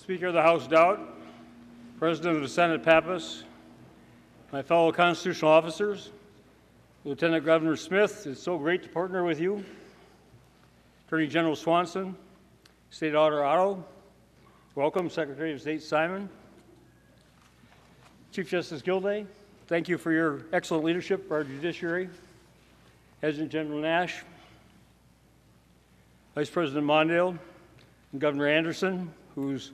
Speaker of the House Dowd, President of the Senate Pappas, my fellow constitutional officers, Lieutenant Governor Smith, it's so great to partner with you. Attorney General Swanson, State Auditor Otto, welcome. Secretary of State Simon, Chief Justice Gilday, thank you for your excellent leadership for our judiciary. Adjutant General Nash, Vice President Mondale, and Governor Anderson, whose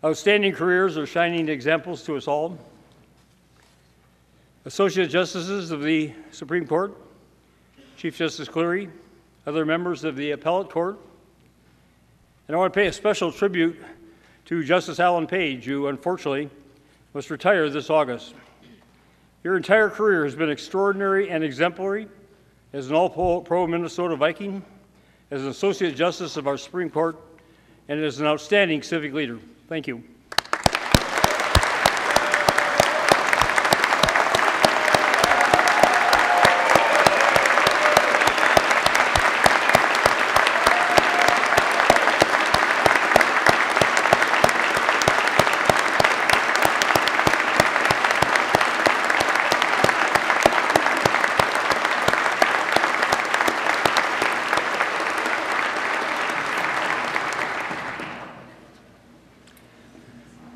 outstanding careers are shining examples to us all. Associate Justices of the Supreme Court, Chief Justice Cleary, other members of the Appellate Court, and I want to pay a special tribute to Justice Alan Page, who unfortunately must retire this August. Your entire career has been extraordinary and exemplary as an all-pro Minnesota Viking, as an Associate Justice of our Supreme Court, and as an outstanding civic leader. Thank you.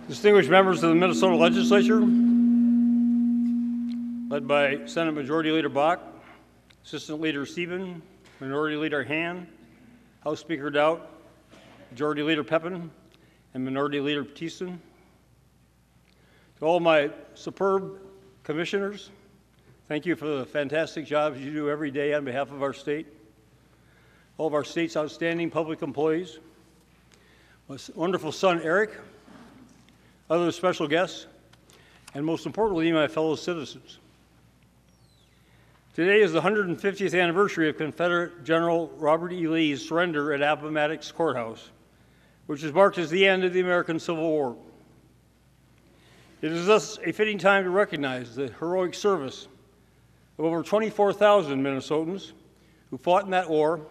Distinguished members of the Minnesota Legislature, led by Senate Majority Leader Bach, Assistant Leader Sieben, Minority Leader Han, House Speaker Dowd, Majority Leader Pepin, and Minority Leader Peterson. To all my superb commissioners, thank you for the fantastic jobs you do every day on behalf of our state. All of our state's outstanding public employees, my wonderful son Eric, other special guests, and most importantly, my fellow citizens. Today is the 150th anniversary of Confederate General Robert E. Lee's surrender at Appomattox Court House, which is marked as the end of the American Civil War. It is thus a fitting time to recognize the heroic service of over 24,000 Minnesotans who fought in that war,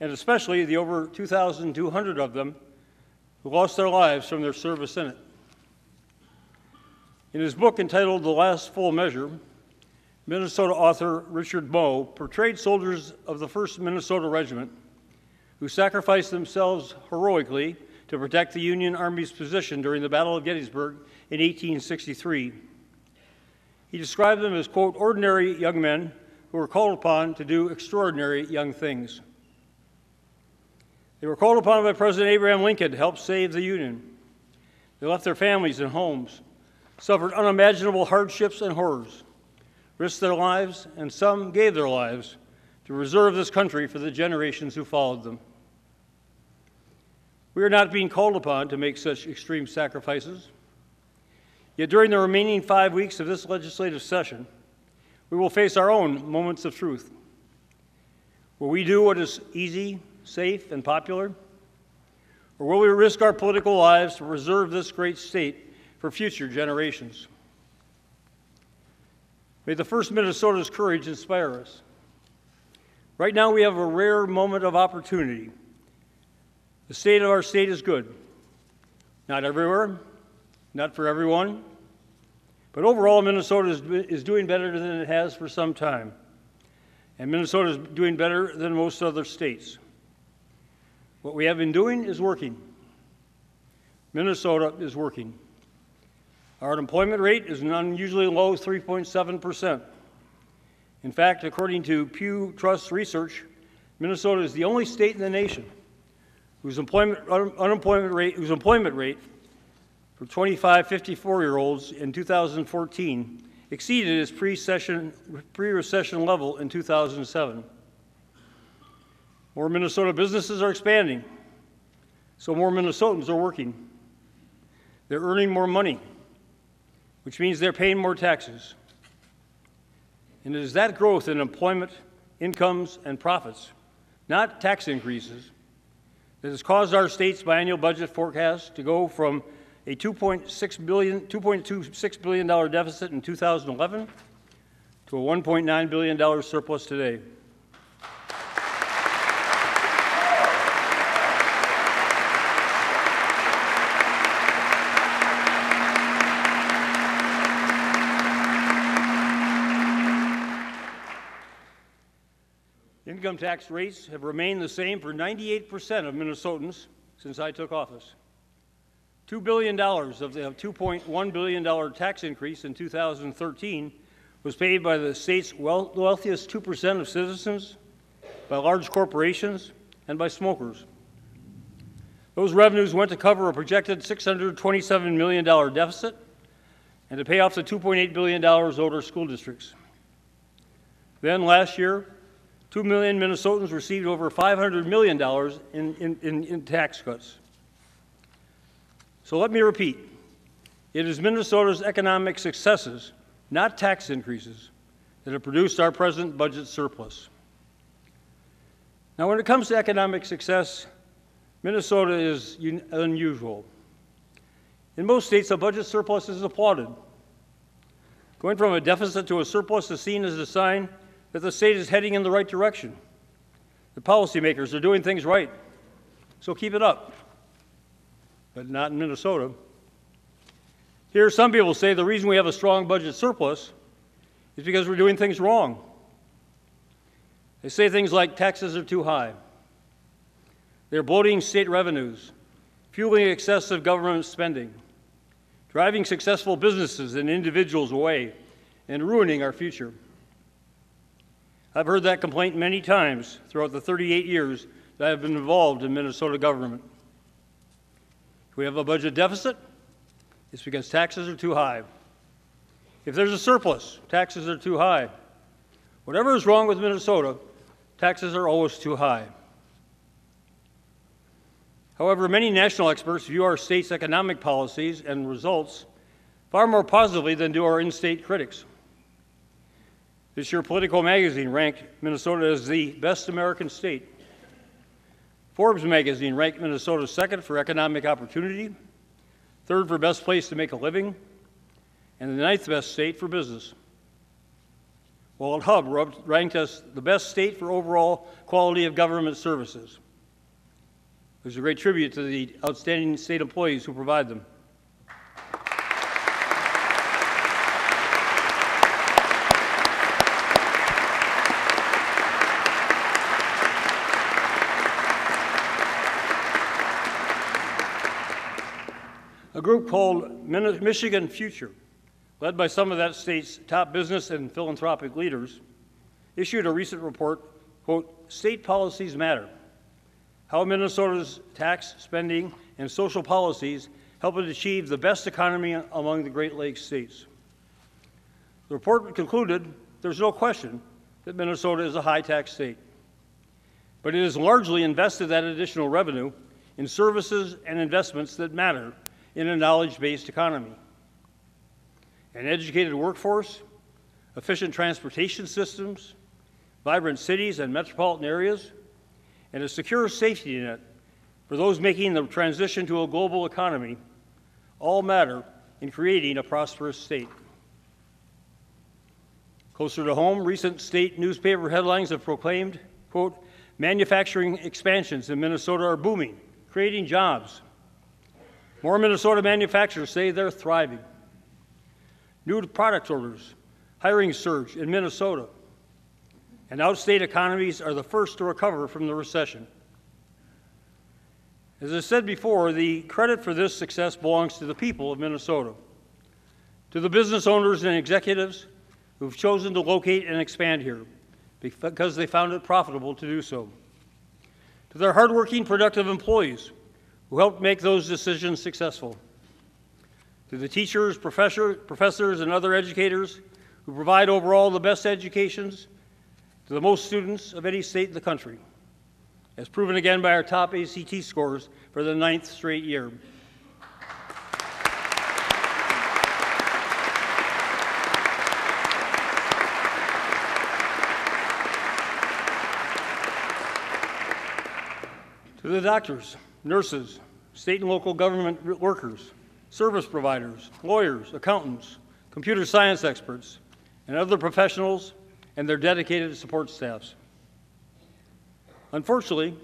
and especially the over 2,200 of them who lost their lives from their service in it. In his book entitled The Last Full Measure, Minnesota author Richard Moe portrayed soldiers of the 1st Minnesota Regiment who sacrificed themselves heroically to protect the Union Army's position during the Battle of Gettysburg in 1863. He described them as, quote, ordinary young men who were called upon to do extraordinary young things. They were called upon by President Abraham Lincoln to help save the Union. They left their families and homes, suffered unimaginable hardships and horrors, risked their lives, and some gave their lives to preserve this country for the generations who followed them. We are not being called upon to make such extreme sacrifices. Yet during the remaining 5 weeks of this legislative session, we will face our own moments of truth. Will we do what is easy, safe, and popular? Or will we risk our political lives to preserve this great state for future generations? May the 1st Minnesota's courage inspire us. Right now we have a rare moment of opportunity. The state of our state is good. Not everywhere, not for everyone, but overall Minnesota is doing better than it has for some time. And Minnesota is doing better than most other states. What we have been doing is working. Minnesota is working. Our unemployment rate is an unusually low 3.7%. In fact, according to Pew Trust research, Minnesota is the only state in the nation whose employment rate for 25 to 54-year-olds in 2014 exceeded its pre-recession level in 2007. More Minnesota businesses are expanding, so more Minnesotans are working. They're earning more money, which means they're paying more taxes. And it is that growth in employment, incomes, and profits, not tax increases, that has caused our state's biennial budget forecast to go from a $2.26 billion deficit in 2011 to a $1.9 billion surplus today. income tax rates have remained the same for 98% of Minnesotans since I took office. $2 billion of the $2.1 billion tax increase in 2013 was paid by the state's wealthiest 2% of citizens, by large corporations, and by smokers. Those revenues went to cover a projected $627 million deficit and to pay off the $2.8 billion owed our school districts. Then last year, 2 million Minnesotans received over $500 million in tax cuts. So let me repeat, it is Minnesota's economic successes, not tax increases, that have produced our present budget surplus. Now, when it comes to economic success, Minnesota is unusual. In most states, a budget surplus is applauded. Going from a deficit to a surplus is seen as a sign that the state is heading in the right direction. The policymakers are doing things right, so keep it up. But not in Minnesota. Here, some people say the reason we have a strong budget surplus is because we're doing things wrong. They say things like taxes are too high. They're bloating state revenues, fueling excessive government spending, driving successful businesses and individuals away, and ruining our future. I've heard that complaint many times throughout the 38 years that I've been involved in Minnesota government. If we have a budget deficit, it's because taxes are too high. If there's a surplus, taxes are too high. Whatever is wrong with Minnesota, taxes are always too high. However, many national experts view our state's economic policies and results far more positively than do our in-state critics. This year, Politico magazine ranked Minnesota as the best American state. Forbes magazine ranked Minnesota second for economic opportunity, third for best place to make a living, and the ninth best state for business. While Hub ranked us the best state for overall quality of government services. It was a great tribute to the outstanding state employees who provide them. A group called Michigan Future, led by some of that state's top business and philanthropic leaders, issued a recent report, quote, "State Policies Matter, How Minnesota's Tax, Spending, and Social Policies Help it Achieve the Best Economy Among the Great Lakes States." The report concluded there's no question that Minnesota is a high-tax state, but it has largely invested that additional revenue in services and investments that matter in a knowledge-based economy. An educated workforce, efficient transportation systems, vibrant cities and metropolitan areas, and a secure safety net for those making the transition to a global economy all matter in creating a prosperous state. Closer to home, recent state newspaper headlines have proclaimed, quote, "Manufacturing expansions in Minnesota are booming, creating jobs. More Minnesota manufacturers say they're thriving. New product orders, hiring surge in Minnesota. And outstate economies are the first to recover from the recession." As I said before, the credit for this success belongs to the people of Minnesota, to the business owners and executives who've chosen to locate and expand here because they found it profitable to do so, to their hardworking, productive employees who helped make those decisions successful, to the teachers, professors, and other educators who provide overall the best educations to the most students of any state in the country, as proven again by our top ACT scores for the 9th straight year. To the doctors, nurses, state and local government workers, service providers, lawyers, accountants, computer science experts, and other professionals and their dedicated support staffs. Unfortunately,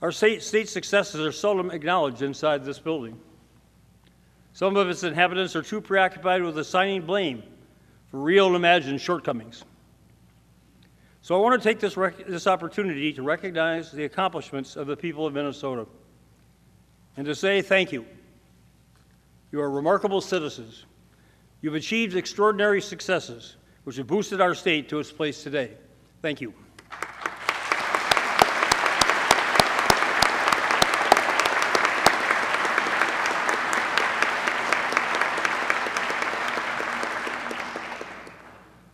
our state successes are seldom acknowledged inside this building. Some of its inhabitants are too preoccupied with assigning blame for real and imagined shortcomings. So I want to take this opportunity to recognize the accomplishments of the people of Minnesota and to say thank you. You are remarkable citizens. You've achieved extraordinary successes, which have boosted our state to its place today. Thank you.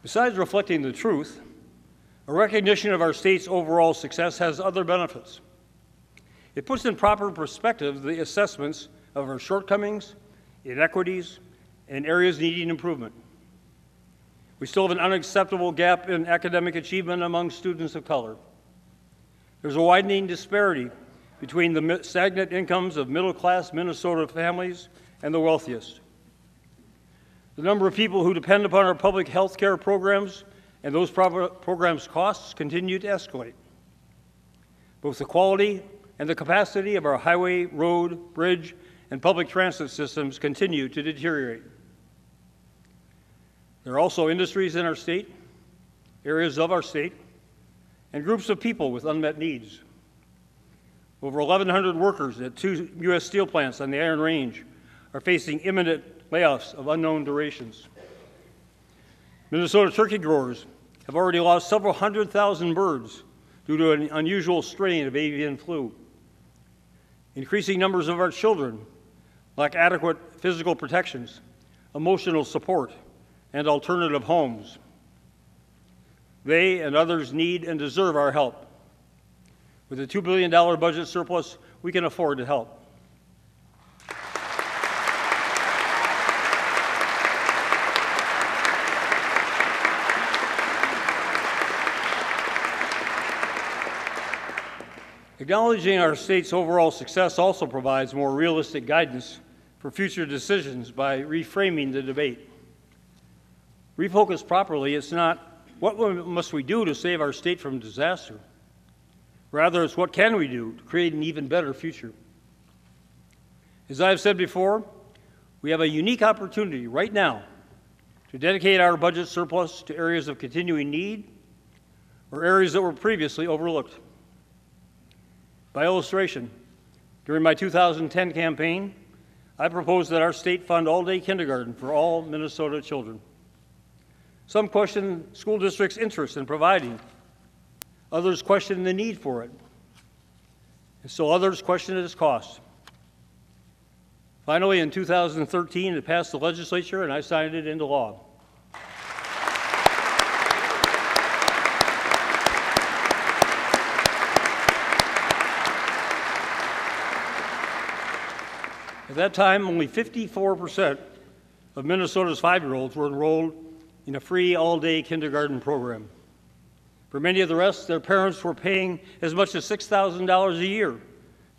Besides reflecting the truth, a recognition of our state's overall success has other benefits. It puts in proper perspective the assessments of our shortcomings, inequities, and areas needing improvement. We still have an unacceptable gap in academic achievement among students of color. There's a widening disparity between the stagnant incomes of middle-class Minnesota families and the wealthiest. The number of people who depend upon our public health care programs and those programs' costs continue to escalate. Both the quality and the capacity of our highway, road, bridge, and public transit systems continue to deteriorate. There are also industries in our state, areas of our state, and groups of people with unmet needs. Over 1,100 workers at 2 U.S. steel plants on the Iron Range are facing imminent layoffs of unknown durations. Minnesota turkey growers have already lost several 100,000 birds due to an unusual strain of avian flu. Increasing numbers of our children lack adequate physical protections, emotional support, and alternative homes. They and others need and deserve our help. With a $2 billion budget surplus, we can afford to help. Acknowledging our state's overall success also provides more realistic guidance for future decisions by reframing the debate. Refocused properly, it's not what must we do to save our state from disaster. Rather, it's what can we do to create an even better future. As I've said before, we have a unique opportunity right now to dedicate our budget surplus to areas of continuing need or areas that were previously overlooked. By illustration, during my 2010 campaign, I proposed that our state fund all-day kindergarten for all Minnesota children. Some question school districts' interest in providing. Others question the need for it. And still others question its cost. Finally, in 2013, it passed the legislature and I signed it into law. At that time, only 54% of Minnesota's 5-year-olds were enrolled in a free all-day kindergarten program. For many of the rest, their parents were paying as much as $6,000 a year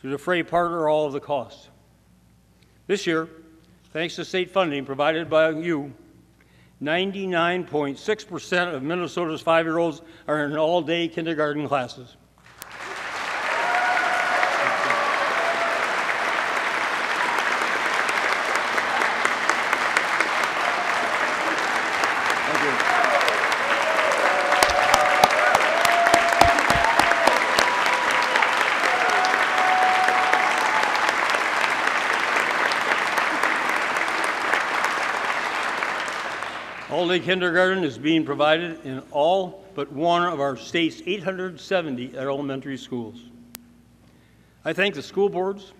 to defray part or all of the costs. This year, thanks to state funding provided by you, 99.6% of Minnesota's 5-year-olds are in all-day kindergarten classes. All-day kindergarten is being provided in all but one of our state's 870 elementary schools. I thank the school boards,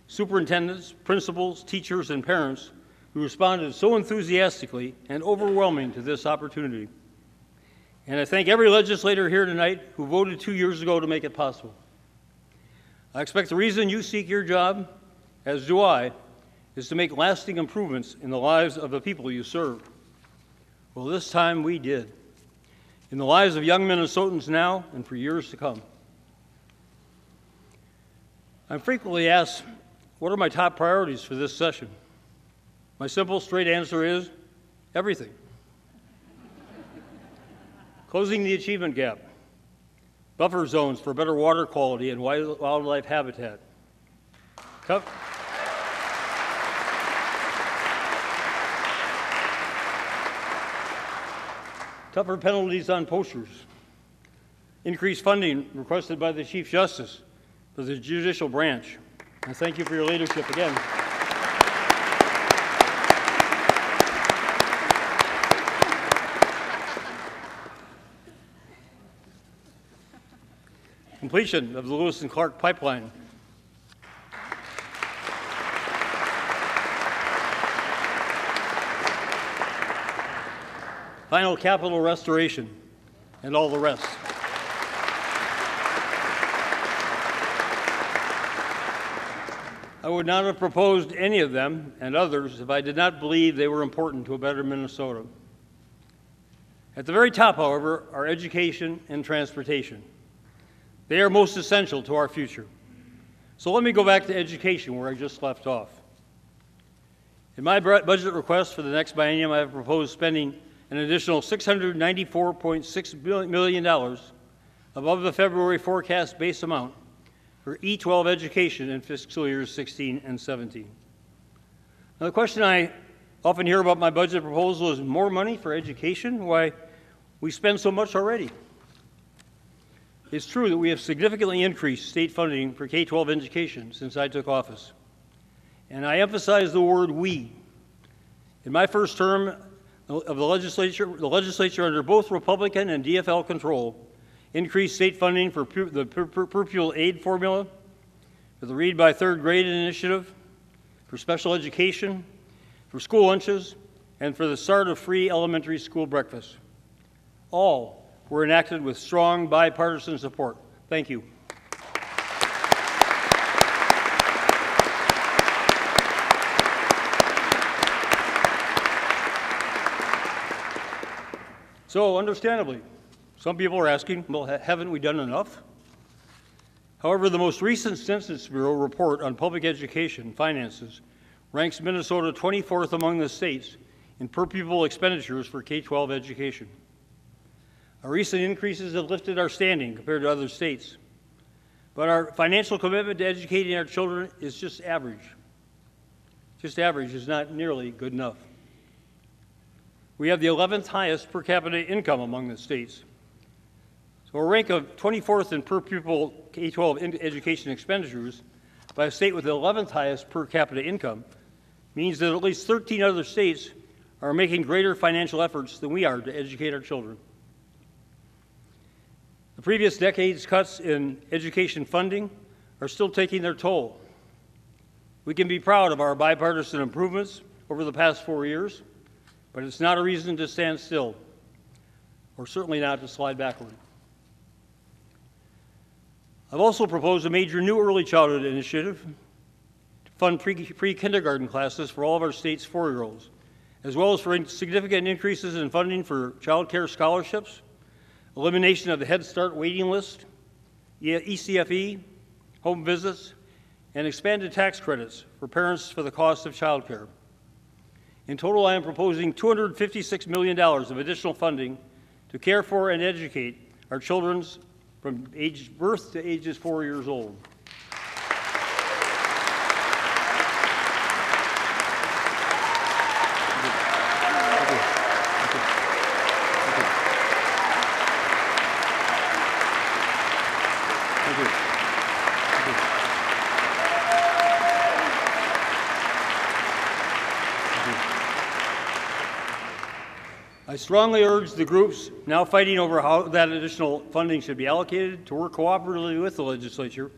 superintendents, principals, teachers, and parents who responded so enthusiastically and overwhelming to this opportunity. And I thank every legislator here tonight who voted 2 years ago to make it possible. I expect the reason you seek your job, as do I, is to make lasting improvements in the lives of the people you serve. Well, this time we did, in the lives of young Minnesotans now and for years to come. I'm frequently asked, what are my top priorities for this session? My simple, straight answer is everything. Closing the achievement gap, buffer zones for better water quality and wildlife habitat, tougher penalties on poachers, increased funding requested by the Chief Justice for the judicial branch. And thank you for your leadership again. Completion of the Lewis and Clark pipeline. Final capital restoration, and all the rest. I would not have proposed any of them and others if I did not believe they were important to a better Minnesota. At the very top, however, are education and transportation. They are most essential to our future. So let me go back to education, where I just left off. In my budget request for the next biennium, I have proposed spending an additional $694.6 million above the February forecast base amount for E-12 education in fiscal years 16 and 17. Now, the question I often hear about my budget proposal is more money for education? Why, we spend so much already. It's true that we have significantly increased state funding for K-12 education since I took office. And I emphasize the word we. In my first term of the legislature under both Republican and DFL control increased state funding for the per pupil aid formula, for the Read by Third Grade initiative, for special education, for school lunches, and for the start of free elementary school breakfast. All were enacted with strong bipartisan support. Thank you. So, understandably, some people are asking, well, haven't we done enough? However, the most recent Census Bureau report on public education finances ranks Minnesota 24th among the states in per pupil expenditures for K-12 education. Our recent increases have lifted our standing compared to other states, but our financial commitment to educating our children is just average. Just average is not nearly good enough. We have the 11th highest per capita income among the states. So a rank of 24th in per pupil K-12 education expenditures by a state with the 11th highest per capita income means that at least 13 other states are making greater financial efforts than we are to educate our children. The previous decade's cuts in education funding are still taking their toll. We can be proud of our bipartisan improvements over the past 4 years, but it's not a reason to stand still, or certainly not to slide backward. I've also proposed a major new early childhood initiative to fund pre-kindergarten classes for all of our state's 4-year-olds, as well as for significant increases in funding for child care scholarships, elimination of the Head Start waiting list, ECFE, home visits, and expanded tax credits for parents for the cost of child care. In total, I am proposing $256 million of additional funding to care for and educate our children from age birth to ages 4 years old. I strongly urge the groups now fighting over how that additional funding should be allocated to work cooperatively with the legislature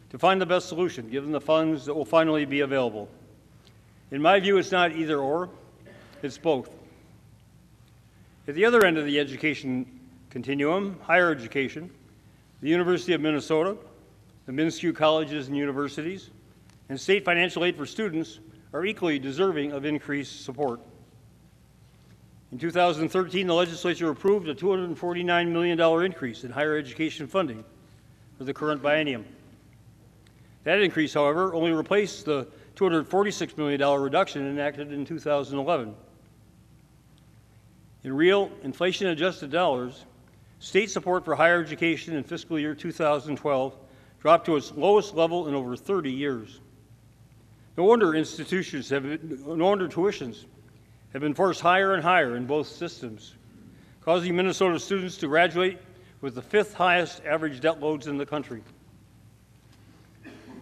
to find the best solution, given the funds that will finally be available. In my view, it's not either or, it's both. At the other end of the education continuum, higher education, the University of Minnesota, the MnSCU colleges and universities, and state financial aid for students are equally deserving of increased support. In 2013, the legislature approved a $249 million increase in higher education funding for the current biennium. That increase, however, only replaced the $246 million reduction enacted in 2011. In real inflation-adjusted dollars, state support for higher education in fiscal year 2012 dropped to its lowest level in over 30 years. No wonder tuitions have been forced higher and higher in both systems, causing Minnesota students to graduate with the 5th highest average debt loads in the country.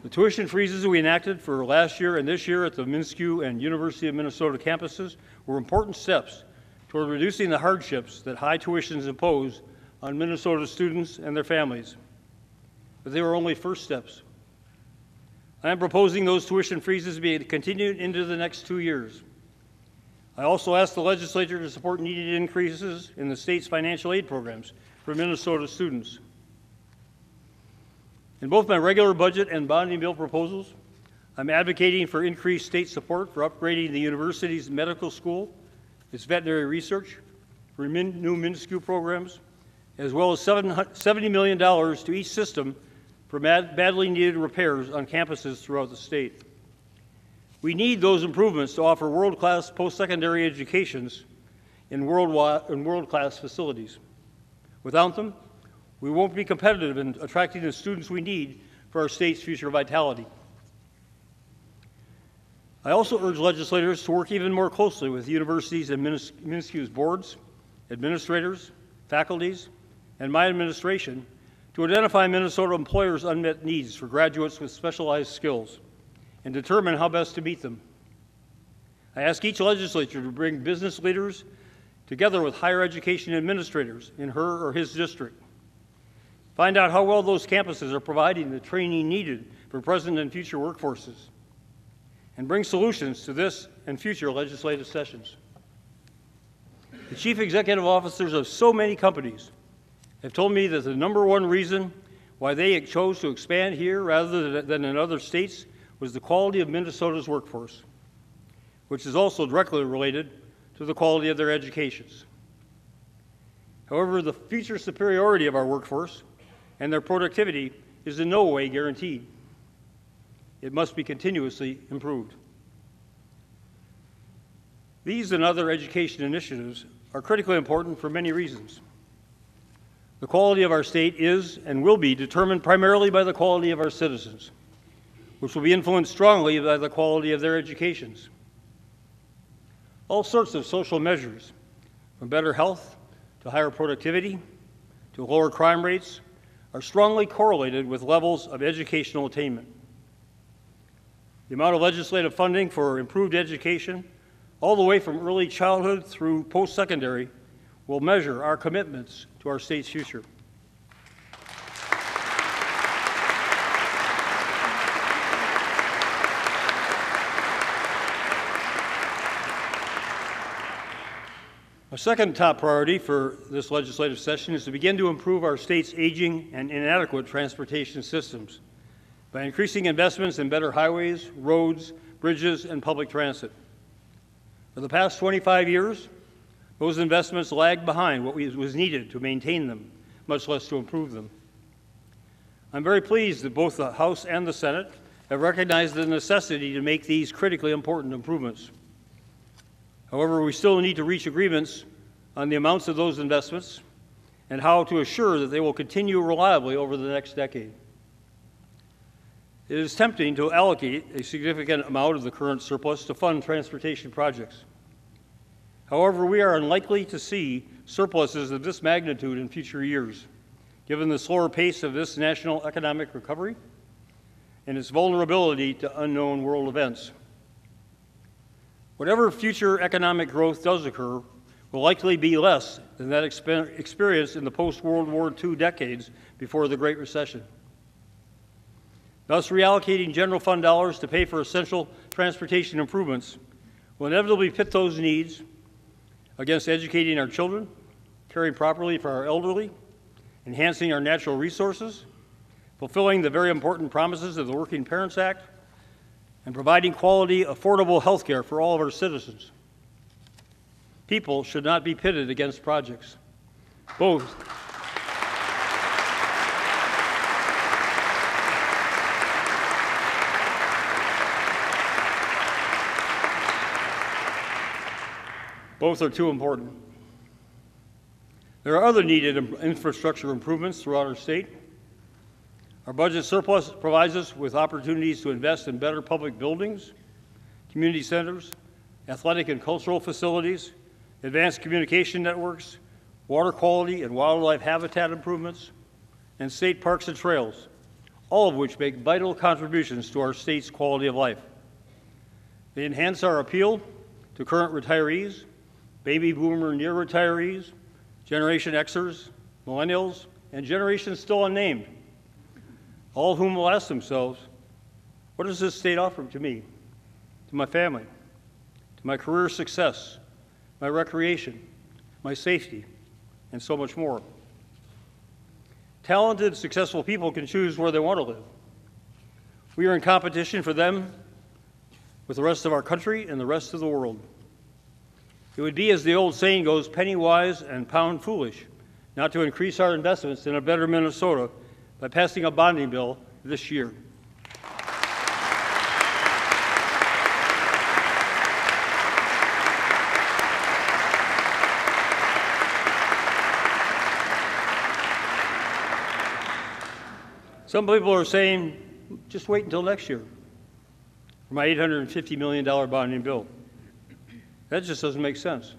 The tuition freezes we enacted for last year and this year at the Minnesota and University of Minnesota campuses were important steps toward reducing the hardships that high tuitions impose on Minnesota students and their families. But they were only first steps. I am proposing those tuition freezes be continued into the next 2 years. I also asked the legislature to support needed increases in the state's financial aid programs for Minnesota students. In both my regular budget and bonding bill proposals, I'm advocating for increased state support for upgrading the university's medical school, its veterinary research, for new MINSCU programs, as well as $70 million to each system for badly needed repairs on campuses throughout the state. We need those improvements to offer world-class post-secondary educations in world-class facilities. Without them, we won't be competitive in attracting the students we need for our state's future vitality. I also urge legislators to work even more closely with universities and MINSCU's boards, administrators, faculties, and my administration to identify Minnesota employers' unmet needs for graduates with specialized skills and determine how best to meet them. I ask each legislature to bring business leaders together with higher education administrators in her or his district. Find out how well those campuses are providing the training needed for present and future workforces, and bring solutions to this and future legislative sessions. The chief executive officers of so many companies have told me that the #1 reason why they chose to expand here rather than in other states was the quality of Minnesota's workforce, which is also directly related to the quality of their educations. However, the future superiority of our workforce and their productivity is in no way guaranteed. It must be continuously improved. These and other education initiatives are critically important for many reasons. The quality of our state is and will be determined primarily by the quality of our citizens, which will be influenced strongly by the quality of their educations. All sorts of social measures, from better health to higher productivity to lower crime rates, are strongly correlated with levels of educational attainment. The amount of legislative funding for improved education, all the way from early childhood through post-secondary, will measure our commitments to our state's future. A second top priority for this legislative session is to begin to improve our state's aging and inadequate transportation systems by increasing investments in better highways, roads, bridges, and public transit. For the past 25 years, those investments lagged behind what was needed to maintain them, much less to improve them. I'm very pleased that both the House and the Senate have recognized the necessity to make these critically important improvements. However, we still need to reach agreements on the amounts of those investments and how to assure that they will continue reliably over the next decade. It is tempting to allocate a significant amount of the current surplus to fund transportation projects. However, we are unlikely to see surpluses of this magnitude in future years, given the slower pace of this national economic recovery and its vulnerability to unknown world events. Whatever future economic growth does occur will likely be less than that experienced in the post-World War II decades before the Great Recession. Thus, reallocating general fund dollars to pay for essential transportation improvements will inevitably pit those needs against educating our children, caring properly for our elderly, enhancing our natural resources, fulfilling the very important promises of the Working Parents Act, and providing quality, affordable health care for all of our citizens. People should not be pitted against projects. Both are too important. There are other needed infrastructure improvements throughout our state. Our budget surplus provides us with opportunities to invest in better public buildings, community centers, athletic and cultural facilities, advanced communication networks, water quality and wildlife habitat improvements, and state parks and trails, all of which make vital contributions to our state's quality of life. They enhance our appeal to current retirees, baby boomer near retirees, Generation Xers, millennials, and generations still unnamed, all of whom will ask themselves, what does this state offer to me, to my family, to my career success, my recreation, my safety, and so much more? Talented, successful people can choose where they want to live. We are in competition for them with the rest of our country and the rest of the world. It would be, as the old saying goes, penny wise and pound foolish not to increase our investments in a better Minnesota by passing a bonding bill this year. Some people are saying, just wait until next year for my $850 million bonding bill. That just doesn't make sense.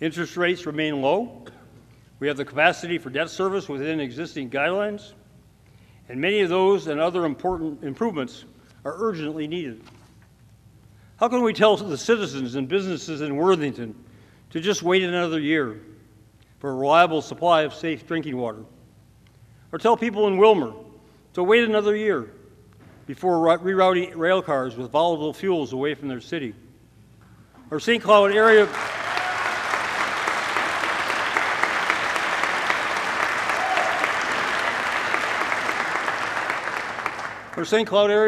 Interest rates remain low. We have the capacity for debt service within existing guidelines, and many of those and other important improvements are urgently needed. How can we tell the citizens and businesses in Worthington to just wait another year for a reliable supply of safe drinking water? Or tell people in Wilmer to wait another year before rerouting rail cars with volatile fuels away from their city? Or St. Cloud area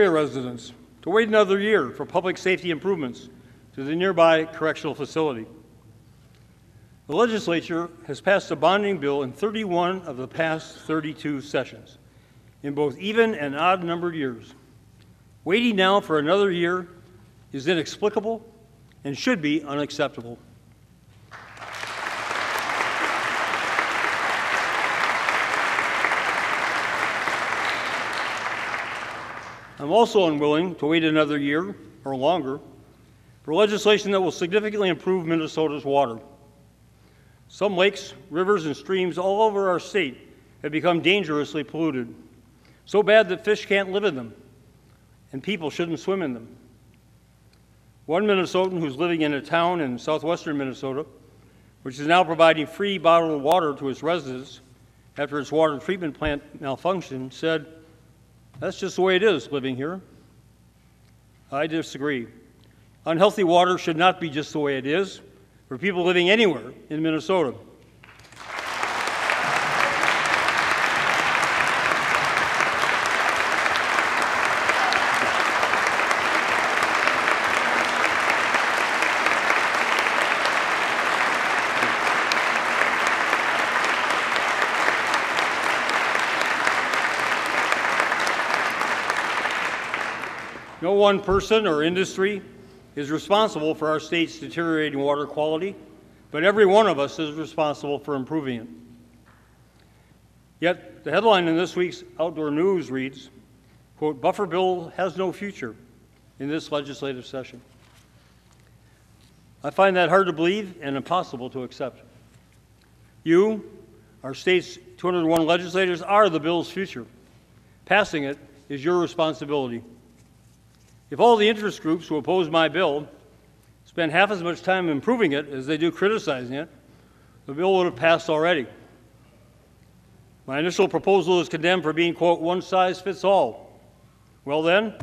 residents to wait another year for public safety improvements to the nearby correctional facility. The legislature has passed a bonding bill in 31 of the past 32 sessions, in both even and odd-numbered years. Waiting now for another year is inexplicable and should be unacceptable. I'm also unwilling to wait another year or longer for legislation that will significantly improve Minnesota's water. Some lakes, rivers, and streams all over our state have become dangerously polluted, so bad that fish can't live in them, and people shouldn't swim in them. One Minnesotan who's living in a town in southwestern Minnesota, which is now providing free bottled water to its residents after its water treatment plant malfunctioned, said, "That's just the way it is living here." I disagree. Unhealthy water should not be just the way it is for people living anywhere in Minnesota. No one person or industry is responsible for our state's deteriorating water quality, but every one of us is responsible for improving it. Yet, the headline in this week's Outdoor News reads, quote, "Buffer bill has no future in this legislative session." I find that hard to believe and impossible to accept. You, our state's 201 legislators, are the bill's future. Passing it is your responsibility. If all the interest groups who oppose my bill spend half as much time improving it as they do criticizing it, the bill would have passed already. My initial proposal is condemned for being, quote, "one size fits all." Well then,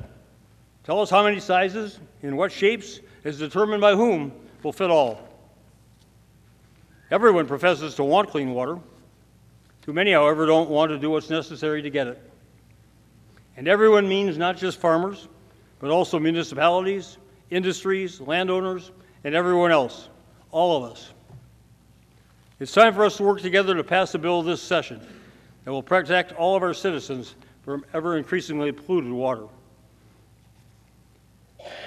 tell us how many sizes, in what shapes, as determined by whom, will fit all. Everyone professes to want clean water. Too many, however, don't want to do what's necessary to get it. And everyone means not just farmers, but also municipalities, industries, landowners, and everyone else, all of us. It's time for us to work together to pass a bill this session that will protect all of our citizens from ever increasingly polluted water.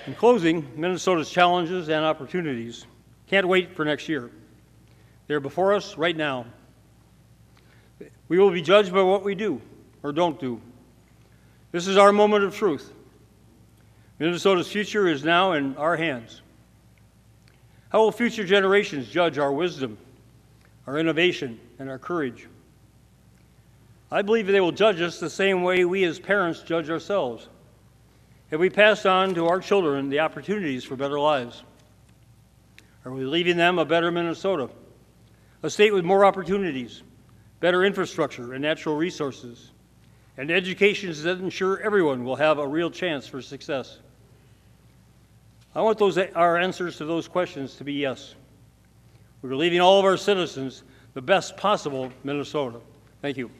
In closing, Minnesota's challenges and opportunities can't wait for next year. They're before us right now. We will be judged by what we do or don't do. This is our moment of truth. Minnesota's future is now in our hands. How will future generations judge our wisdom, our innovation, and our courage. I believe they will judge us the same way we as parents judge ourselves. Have we passed on to our children the opportunities for better lives? Are we leaving them a better Minnesota, a state with more opportunities, better infrastructure and natural resources, and educations that ensure everyone will have a real chance for success? I want our answers to those questions to be yes. We're leaving all of our citizens the best possible Minnesota. Thank you.